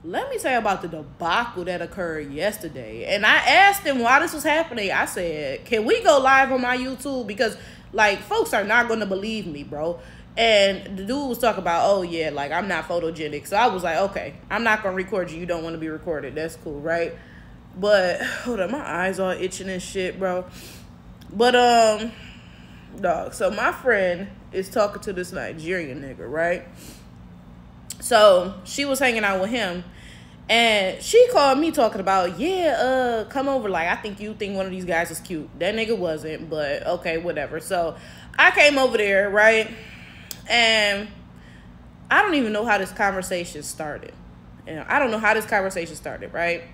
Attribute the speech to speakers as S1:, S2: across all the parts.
S1: let me tell you about the debacle that occurred yesterday. And I asked him why this was happening. I said, can we go live on my YouTube? Because, like, folks are not going to believe me, bro. And the dude was talking about, oh, yeah, like, I'm not photogenic. So I was like, okay, I'm not going to record you. You don't want to be recorded. That's cool, right? But, hold on, my eyes all itching and shit, bro. But, dog, so my friend is talking to this Nigerian nigga, right? So she was hanging out with him, and she called me talking about, yeah, come over. Like, I think you think one of these guys is cute. That nigga wasn't, but okay, whatever. So I came over there, right? And I don't even know how this conversation started. And I don't know how this conversation started, right?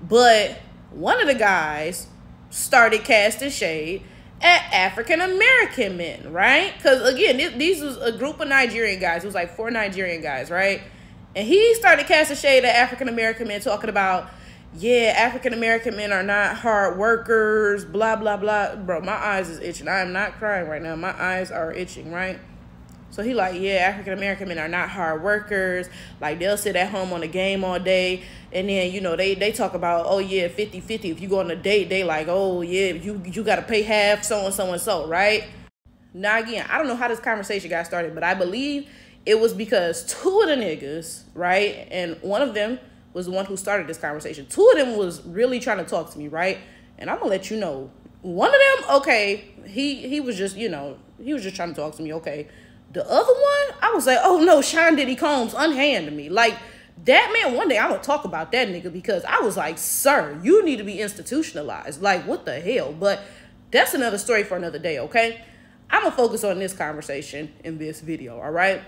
S1: But one of the guys started casting shade at African American men, right? Because again, these was a group of Nigerian guys. It was like 4 Nigerian guys, right? And he started casting shade at African American men, talking about, yeah, African American men are not hard workers, blah blah blah. Bro, my eyes is itching. I am not crying right now. My eyes are itching, right? So he like, yeah, African American men are not hard workers. Like, they'll sit at home on the game all day. And then, you know, they talk about, oh, yeah, 50-50. If you go on a date, they like, oh, yeah, you got to pay half, so and so and so, right? Now, again, I don't know how this conversation got started, but I believe it was because 2 of the niggas, right? And one of them was the one who started this conversation. 2 of them was really trying to talk to me, right? And I'm going to let you know, one of them, okay, he was just, you know, he was just trying to talk to me, okay. The other one, I was like, oh no, Sean Diddy Combs unhanded me. Like, that man, one day I'm going to talk about that nigga, because I was like, sir, you need to be institutionalized. Like, what the hell? But that's another story for another day, okay? I'm going to focus on this conversation in this video, all right?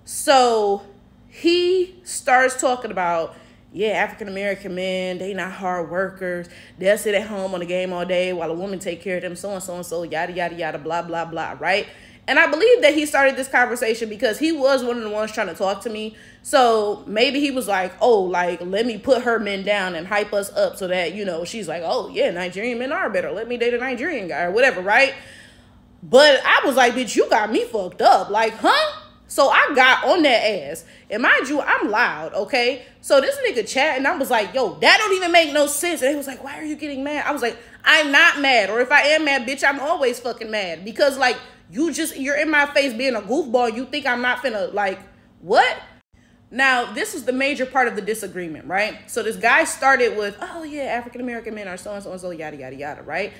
S1: So he starts talking about, yeah, African-American men, they not hard workers. They'll sit at home on the game all day while a woman take care of them, so and so and so, yada, yada, yada, blah, blah, blah, right? And I believe that he started this conversation because he was one of the ones trying to talk to me. So maybe he was like, oh, like, let me put her men down and hype us up so that, you know, she's like, oh, yeah, Nigerian men are better. Let me date a Nigerian guy or whatever, right? But I was like, bitch, you got me fucked up. Like, huh? So I got on that ass. And mind you, I'm loud, okay? So this nigga chat, and I was like, yo, that don't even make no sense. And he was like, why are you getting mad? I was like, I'm not mad. Or if I am mad, bitch, I'm always fucking mad. Because, like, you're in my face being a goofball. You think I'm not finna, like, what? Now, this is the major part of the disagreement, right? So this guy started with, oh, yeah, African-American men are so-and-so and so, yada, yada, yada, right?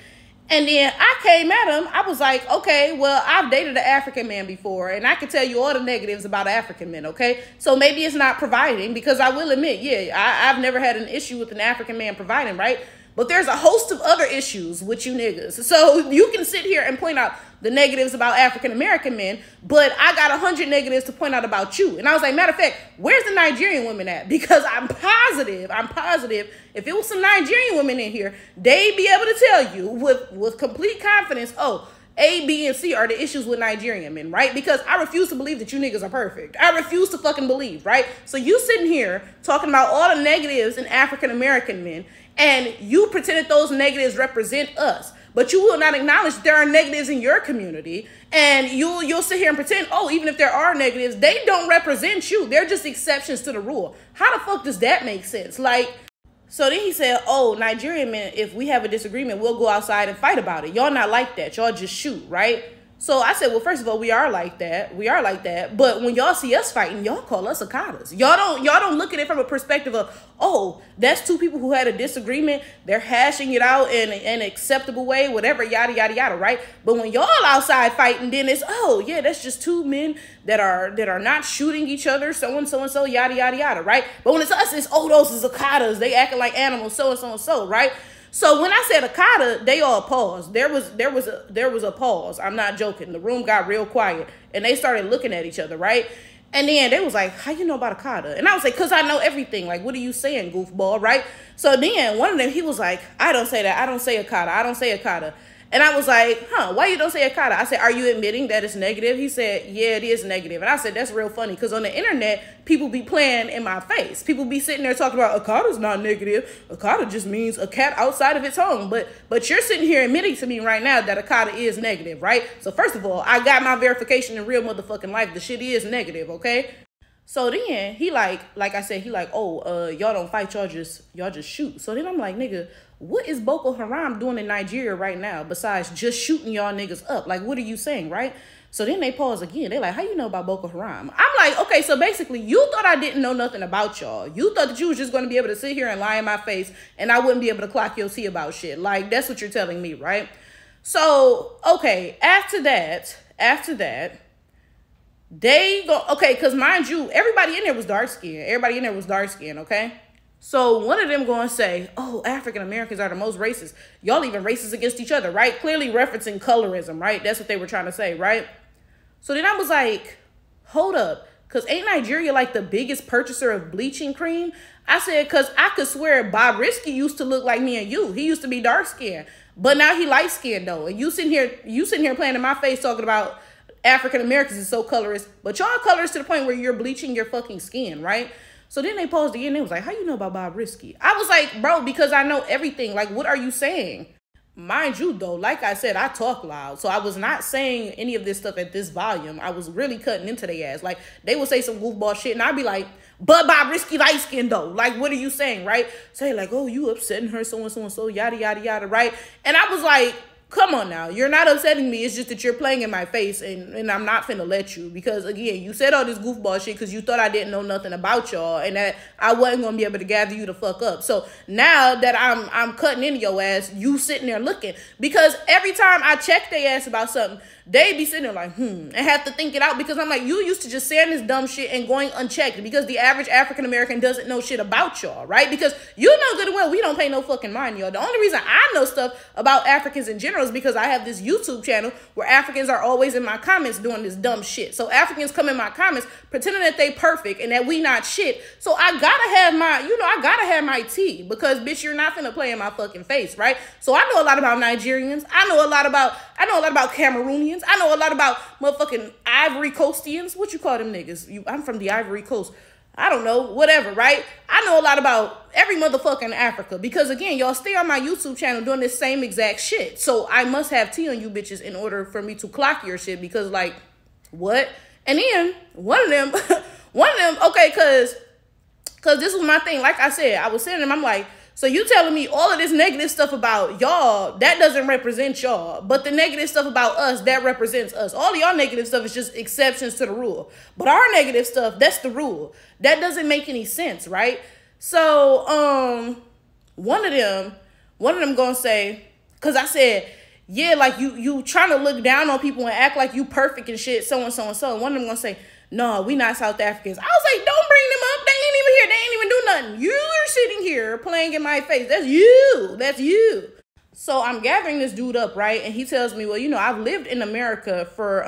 S1: And then I came at him. I was like, okay, well, I've dated an African man before, and I can tell you all the negatives about African men, okay? So maybe it's not providing, because I will admit, yeah, I've never had an issue with an African man providing, right? But there's a host of other issues with you niggas. So you can sit here and point out the negatives about African-American men, but I got 100 negatives to point out about you. And I was like, matter of fact, where's the Nigerian women at? Because I'm positive if it was some Nigerian women in here, they'd be able to tell you with complete confidence, oh, A, B, and C are the issues with Nigerian men, right? Because I refuse to believe that you niggas are perfect. I refuse to fucking believe, right? So you sitting here talking about all the negatives in African-American men, and you pretend that those negatives represent us. But you will not acknowledge there are negatives in your community. And you'll sit here and pretend, oh, even if there are negatives, they don't represent you. They're just exceptions to the rule. How the fuck does that make sense? Like, so then he said, oh, Nigerian men, if we have a disagreement, we'll go outside and fight about it. Y'all not like that. Y'all just shoot, right? So I said, well, first of all, we are like that. We are like that. But when y'all see us fighting, y'all call us akatas. Y'all don't look at it from a perspective of, oh, that's 2 people who had a disagreement. They're hashing it out in an acceptable way, whatever, yada, yada, yada, right? But when y'all outside fighting, then it's, oh, yeah, that's just 2 men that are not shooting each other, so and so and so, yada, yada, yada, right? But when it's us, it's, oh, those is akatas. They acting like animals, so and so and so, right? So when I said akata, they all paused. There was a pause. I'm not joking. The room got real quiet, and they started looking at each other, right? And then they was like, how you know about akata? And I was like, because I know everything. Like, what are you saying, goofball, right? So then one of them, he was like, I don't say that. I don't say akata. I don't say akata. And I was like, why you don't say akata? I said, are you admitting that it's negative? He said, yeah, it is negative. And I said, that's real funny, because on the internet, people be playing in my face. People be sitting there talking about akata's not negative. Akata just means a cat outside of its home. But you're sitting here admitting to me right now that akata is negative, right? So first of all, I got my verification in real motherfucking life. The shit is negative, okay? So then he like I said, he like, oh, y'all don't fight, y'all just shoot. So then I'm like, nigga, what is Boko Haram doing in Nigeria right now besides just shooting y'all niggas up? Like, what are you saying, right? So then they pause again. They like, how you know about Boko Haram? I'm like, okay, so basically you thought I didn't know nothing about y'all. You thought that you was just going to be able to sit here and lie in my face and I wouldn't be able to clock your tea about shit. Like, that's what you're telling me, right? So, okay, after that, they go, okay, because mind you, everybody in there was dark skinned, okay? So one of them going to say, oh, African Americans are the most racist. Y'all even racist against each other, right? Clearly referencing colorism, right? That's what they were trying to say, right? So then I was like, hold up, because ain't Nigeria like the biggest purchaser of bleaching cream? I said, because I could swear Bob Risky used to look like me and you. He used to be dark skinned, but now he light skinned though. And you sitting here playing in my face talking about African Americans is so colorist, but y'all colorist to the point where you're bleaching your fucking skin, right? So then they paused again. They was like, how you know about Bob Risky? I was like, bro, because I know everything. Like, what are you saying? Mind you, though, like I said, I talk loud. So I was not saying any of this stuff at this volume. I was really cutting into their ass. Like, they would say some goofball shit, and I'd be like, but Bob Risky light skin, though. Like, what are you saying, right? Say, like, oh, you upsetting her, so-and-so, yada, yada, yada, right? And I was like, come on now. You're not upsetting me. It's just that you're playing in my face, and I'm not finna let you. Because, again, you said all this goofball shit because you thought I didn't know nothing about y'all and that I wasn't going to be able to gather you the fuck up. So now that I'm cutting into your ass, you sitting there looking. Because every time I check their ass about something, they be sitting there like, and have to think it out. Because I'm like, you used to just saying this dumb shit and going unchecked. Because the average African American doesn't know shit about y'all, right? Because you know good and well we don't pay no fucking mind, y'all. The only reason I know stuff about Africans in general is because I have this YouTube channel where Africans are always in my comments doing this dumb shit. So Africans come in my comments pretending that they perfect and that we not shit. So I gotta have my tea because bitch, you're not finna play in my fucking face, right? So I know a lot about Nigerians. I know a lot about Cameroonians. I know a lot about motherfucking Ivory Coastians. What you call them niggas? I'm from the Ivory Coast. I don't know, whatever, right? I know a lot about every motherfucking Africa because, again, y'all stay on my YouTube channel doing this same exact shit. So I must have tea on you bitches in order for me to clock your shit because, like, what? And then one of them, okay, because this was my thing. Like I said, I was sitting them, I'm like, so you telling me all of this negative stuff about y'all, that doesn't represent y'all. But the negative stuff about us, that represents us. All of y'all negative stuff is just exceptions to the rule. But our negative stuff, that's the rule. That doesn't make any sense, right? So, one of them gonna say, because I said, yeah, like you trying to look down on people and act like you perfect and shit, so and so and so. And one of them gonna say, no, we not South Africans. I was like, don't bring them up. They ain't even here. They ain't even do nothing. You're sitting here playing in my face. That's you. That's you. So I'm gathering this dude up, right? And he tells me, well, you know, I've lived in America for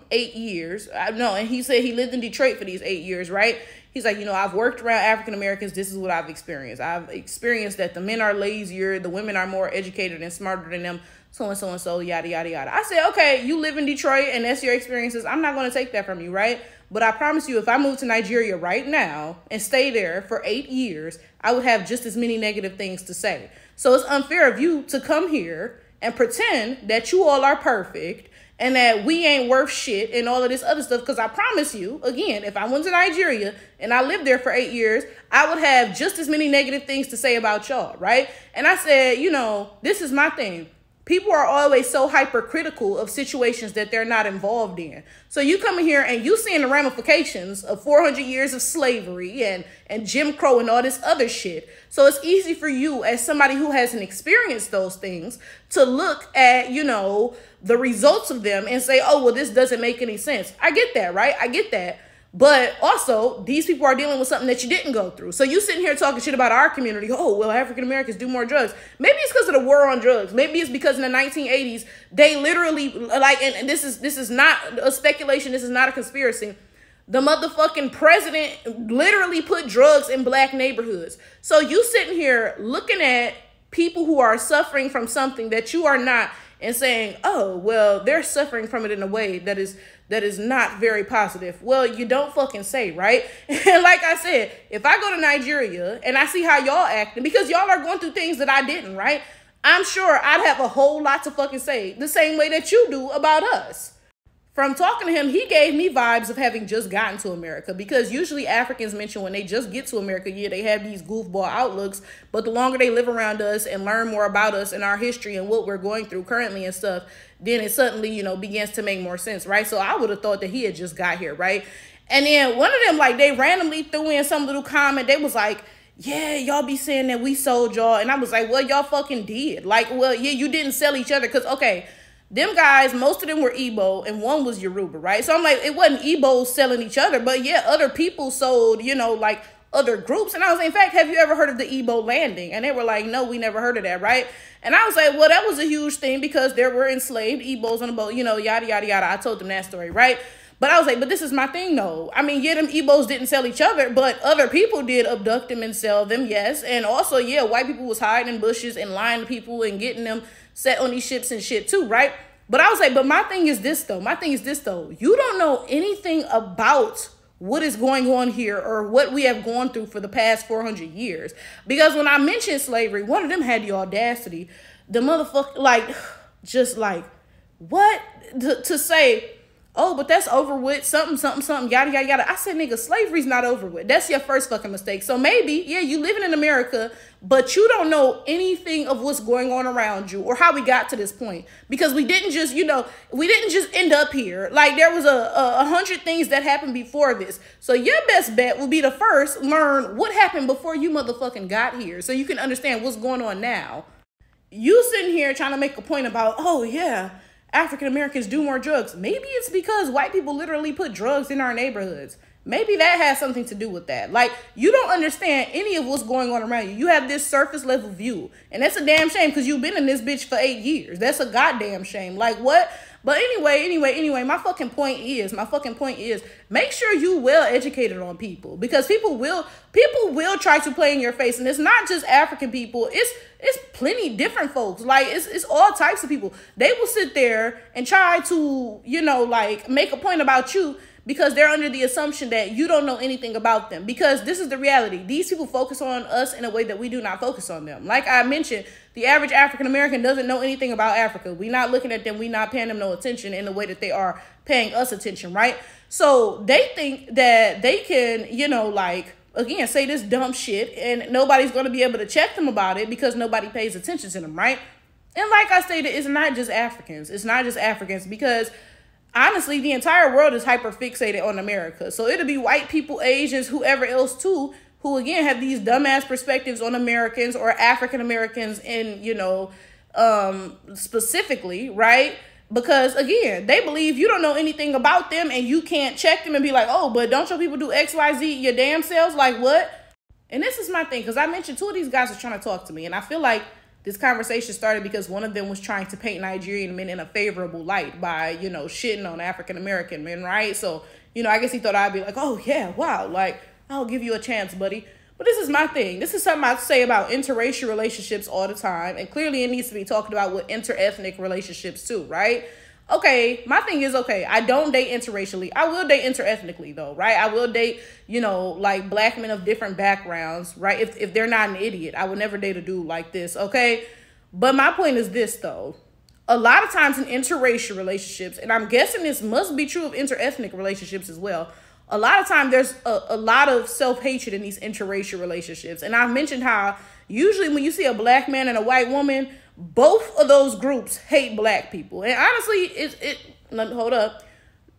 S1: 8 years. And he said he lived in Detroit for these 8 years, right? He's like, you know, I've worked around African Americans. This is what I've experienced. I've experienced that the men are lazier, the women are more educated and smarter than them, so and so and so, yada, yada, yada. I said, okay, you live in Detroit and that's your experiences. I'm not going to take that from you, right? But I promise you, if I move to Nigeria right now and stay there for 8 years, I would have just as many negative things to say. So it's unfair of you to come here and pretend that you all are perfect and that we ain't worth shit and all of this other stuff. Because I promise you, again, if I went to Nigeria and I lived there for 8 years, I would have just as many negative things to say about y'all, right? And I said, you know, this is my thing. People are always so hypercritical of situations that they're not involved in. So you come in here and you seeing the ramifications of 400 years of slavery and Jim Crow and all this other shit. So it's easy for you as somebody who hasn't experienced those things to look at, you know, the results of them and say, oh, well, this doesn't make any sense. I get that, right? I get that. But also, these people are dealing with something that you didn't go through. So you sitting here talking shit about our community. Oh, well, African Americans do more drugs. Maybe it's because of the war on drugs. Maybe it's because in the 1980s, they literally, like, and this is not a speculation. This is not a conspiracy. The motherfucking president literally put drugs in black neighborhoods. So you sitting here looking at people who are suffering from something that you are not and saying, oh, well, they're suffering from it in a way that is not very positive. Well, you don't fucking say, right? And like I said, if I go to Nigeria and I see how y'all acting, because y'all are going through things that I didn't, right? I'm sure I'd have a whole lot to fucking say the same way that you do about us. From talking to him, he gave me vibes of having just gotten to America, because usually Africans mention when they just get to America, yeah, they have these goofball outlooks, but the longer they live around us and learn more about us and our history and what we're going through currently and stuff, then it suddenly, begins to make more sense, right? So I would have thought that he had just got here, right? And then one of them, like, they randomly threw in some little comment. They was like, yeah, y'all be saying that we sold y'all. And I was like, well, y'all fucking did. Like, well, yeah, you didn't sell each other. Because, okay, them guys, most of them were Igbo and one was Yoruba, right? So I'm like, it wasn't Igbos selling each other, but yeah, other people sold, like other groups. And I was like, in fact, have you ever heard of the Igbo landing? And they were like, no, we never heard of that, right? And I was like, well, that was a huge thing because there were enslaved Igbos on the boat, yada, yada, yada. I told them that story, right? But I was like, but this is my thing, though. I mean, yeah, them Igbos didn't sell each other, but other people did abduct them and sell them, yes. And also, yeah, white people was hiding in bushes and lying to people and getting them set on these ships and shit too, right? But I was like, but my thing is this, though. You don't know anything about what is going on here or what we have gone through for the past 400 years. Because when I mentioned slavery, one of them had the audacity, the motherfucker, like, just like, what? To say, oh, but that's over with, something, yada, yada, yada. I said, nigga, slavery's not over with. That's your first fucking mistake. So maybe, yeah, you living in America, but you don't know anything of what's going on around you or how we got to this point. Because we didn't just, end up here. Like, there was a hundred things that happened before this. So your best bet would be to first learn what happened before you motherfucking got here, so you can understand what's going on now. You sitting here trying to make a point about, oh, yeah, African Americans do more drugs. Maybe it's because white people literally put drugs in our neighborhoods. Maybe that has something to do with that. Like, you don't understand any of what's going on around you. You have this surface level view. And that's a damn shame because you've been in this bitch for 8 years. That's a goddamn shame. Like, what? But anyway, my fucking point is, make sure you well educated on people, because people will try to play in your face. And it's not just African people. It's plenty different folks. Like, it's all types of people. They will sit there and try to, make a point about you because they're under the assumption that you don't know anything about them. Because this is the reality. These people focus on us in a way that we do not focus on them. Like I mentioned, the average African American doesn't know anything about Africa. We're not looking at them. We're not paying them no attention in the way that they are paying us attention, right? So they think that they can, again, say this dumb shit and nobody's going to be able to check them about it because nobody pays attention to them, right? And like I stated, it's not just Africans. Because honestly, the entire world is hyper fixated on America. So it'll be white people, Asians, whoever else too, who again have these dumbass perspectives on Americans or African Americans in, specifically, right? Because again, they believe you don't know anything about them and you can't check them and be like, oh, but don't your people do X, Y, Z your damn selves? Like, what? And this is my thing, because I mentioned two of these guys are trying to talk to me, and I feel like this conversation started because one of them was trying to paint Nigerian men in a favorable light by, shitting on African-American men, right? So, I guess he thought I'd be like, oh, yeah, wow, like, I'll give you a chance, buddy. But this is my thing. This is something I say about interracial relationships all the time. And clearly it needs to be talked about with interethnic relationships too, right? Okay, my thing is, okay, I don't date interracially. I will date interethnically though, right? I will date, like black men of different backgrounds, right? If they're not an idiot, I would never date a dude like this, okay? But my point is this though. A lot of times in interracial relationships, and I'm guessing this must be true of interethnic relationships as well, a lot of time there's a lot of self-hatred in these interracial relationships. And I've mentioned how usually when you see a black man and a white woman, both of those groups hate black people. And honestly, hold up.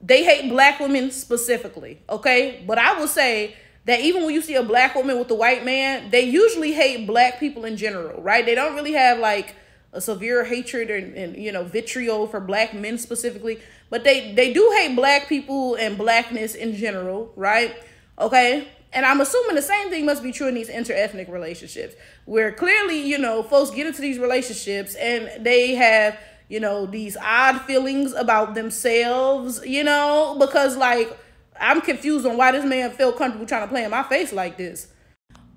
S1: They hate black women specifically, okay? But I will say that even when you see a black woman with a white man, they usually hate black people in general, right? They don't really have like a severe hatred and vitriol for black men specifically, but they do hate black people and blackness in general, right? Okay. And I'm assuming the same thing must be true in these interethnic relationships where clearly, folks get into these relationships and they have, these odd feelings about themselves, because like, I'm confused on why this man felt comfortable trying to play in my face like this.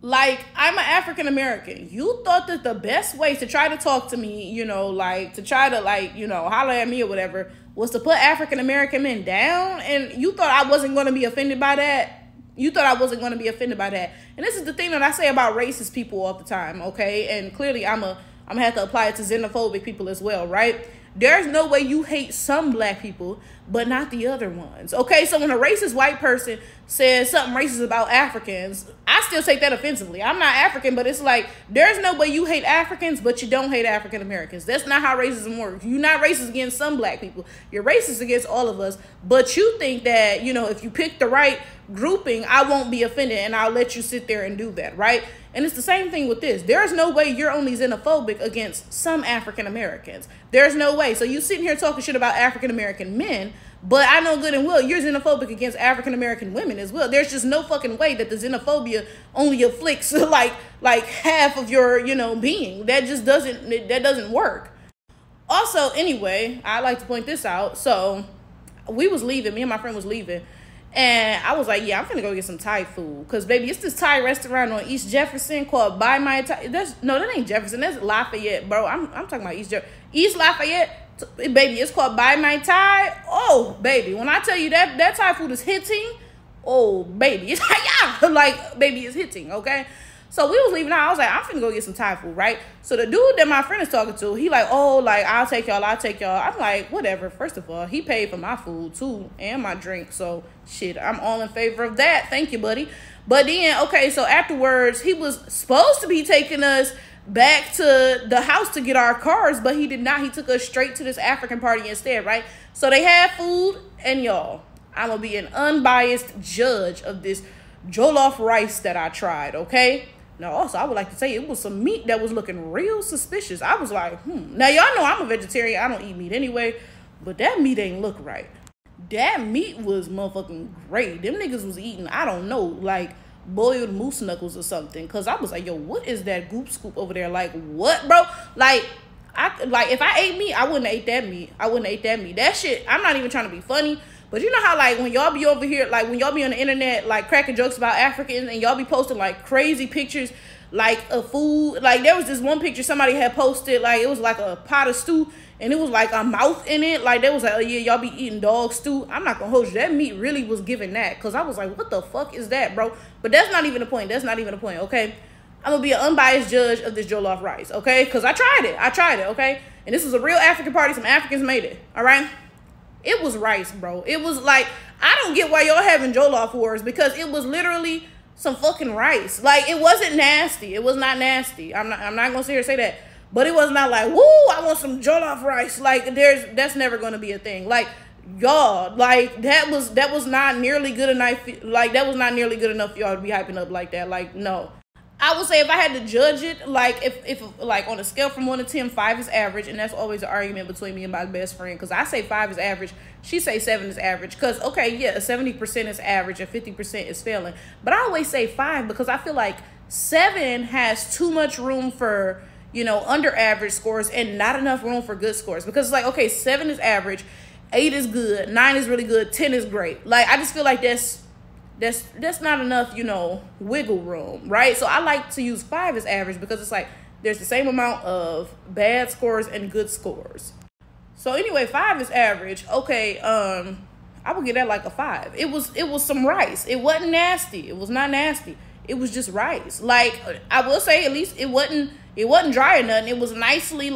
S1: Like, I'm an African American. You thought that the best way to try to talk to me, to try to holler at me or whatever was to put African American men down. And you thought I wasn't going to be offended by that. And this is the thing that I say about racist people all the time, okay? And clearly I'm going to have to apply it to xenophobic people as well, right? There's no way you hate some black people, but not the other ones. Okay, so when a racist white person says something racist about Africans, I still take that offensively. I'm not African, but it's like, there's no way you hate Africans, but you don't hate African Americans. That's not how racism works. You're not racist against some black people. You're racist against all of us, but you think that, you know, if you pick the right grouping, I won't be offended and I'll let you sit there and do that, right? And it's the same thing with this. There's no way you're only xenophobic against some African Americans. There's no way. So you sitting here talking shit about African American men, but I know good and well you're xenophobic against African American women as well. There's just no fucking way that the xenophobia only afflicts like half of your, you know, being. That just doesn't work. Also, anyway, I like to point this out. So we was leaving, me and my friend was leaving. And I was like, yeah, I'm finna go get some Thai food. Because, baby, it's this Thai restaurant on East Jefferson called Buy My Thai. That ain't Jefferson. That's Lafayette, bro. I'm talking about East Lafayette. Baby, it's called Buy My Thai. Oh, baby, when I tell you that Thai food is hitting, oh, baby. It's like, baby, it's hitting, okay? So we was leaving out. I was like, I'm finna go get some Thai food, right? So the dude that my friend is talking to, he like, oh, like, I'll take y'all. I'm like, whatever. First of all, he paid for my food, too, and my drink. So, shit, I'm all in favor of that. Thank you, buddy. But then, okay, so afterwards, he was supposed to be taking us back to the house to get our cars, but he did not. He took us straight to this African party instead, right? So they had food, and y'all, I'm going to be an unbiased judge of this jollof rice that I tried, okay? Now, also, I would like to say it was some meat that was looking real suspicious. I was like, Now, y'all know I'm a vegetarian. I don't eat meat anyway. But that meat ain't look right. That meat was motherfucking great. Them niggas was eating, I don't know, like boiled moose knuckles or something. Because I was like, yo, what is that goop scoop over there? Like, what, bro? Like, if I ate meat, I wouldn't have ate that meat. That shit, I'm not even trying to be funny. But you know how, like, when y'all be over here, like, when y'all be on the internet, like, cracking jokes about Africans, and y'all be posting, like, crazy pictures, like, of food. Like, there was this one picture somebody had posted, like, it was, like, a pot of stew, and it was, like, a mouth in it. Like, they was like, oh, yeah, y'all be eating dog stew. I'm not gonna hold you. That meat really was giving that, because I was like, what the fuck is that, bro? But that's not even the point. Okay? I'm gonna be an unbiased judge of this jollof rice, okay? Because I tried it, okay? And this was a real African party. Some Africans made it, all right? It was rice, bro. It was like, I don't get why y'all having jollof wars, because it was literally some fucking rice. Like, it wasn't nasty. It was not nasty. I'm not gonna sit here and say that. But it was not like, woo, I want some jollof rice. Like, that's never gonna be a thing. Like, y'all, like, that was not nearly good enough. Like, that was not nearly good enough for y'all to be hyping up like that. Like, no. I would say if I had to judge it, like, if like on a scale from 1 to 10, 5 is average, and that's always an argument between me and my best friend, because I say 5 is average, she say 7 is average, because, okay, yeah, 70% is average and 50% is failing, but I always say 5 because I feel like 7 has too much room for, you know, under average scores and not enough room for good scores, because it's like, okay, 7 is average, 8 is good, 9 is really good, 10 is great. Like, I just feel like that's not enough, you know, wiggle room, right? So I like to use 5 as average, because it's like there's the same amount of bad scores and good scores. So anyway, 5 is average. Okay, I would give that like a 5. It was some rice. It wasn't nasty. It was not nasty. It was just rice. Like, I will say, at least it wasn't dry or nothing. It was nicely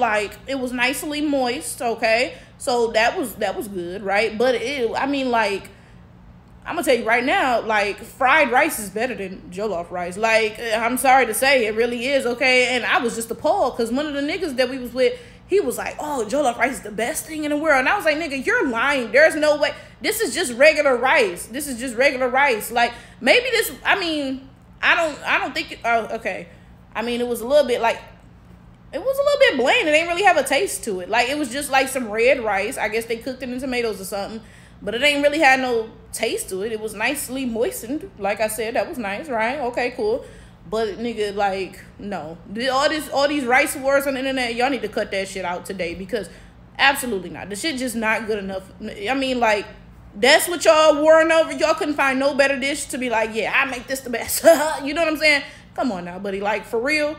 S1: moist, okay? So that was good, right? But I'm gonna tell you right now, like, fried rice is better than jollof rice. Like, I'm sorry to say, it really is, okay? And I was just appalled, because one of the niggas that we was with, he was like, oh, jollof rice is the best thing in the world. And I was like, nigga, you're lying. There's no way. This is just regular rice. Like, maybe this, I don't think it, oh, okay. It was a little bit bland. It didn't really have a taste to it. Like, it was just like some red rice. I guess they cooked it in tomatoes or something. But it ain't really had no taste to it. It was nicely moistened. Like I said, that was nice, right? Okay, cool. But, nigga, like, no. All these rice wars on the internet, y'all need to cut that shit out today, because absolutely not. The shit just not good enough. Like, that's what y'all warring over. Y'all couldn't find no better dish to be like, yeah, I make this the best. You know what I'm saying? Come on now, buddy. Like, for real.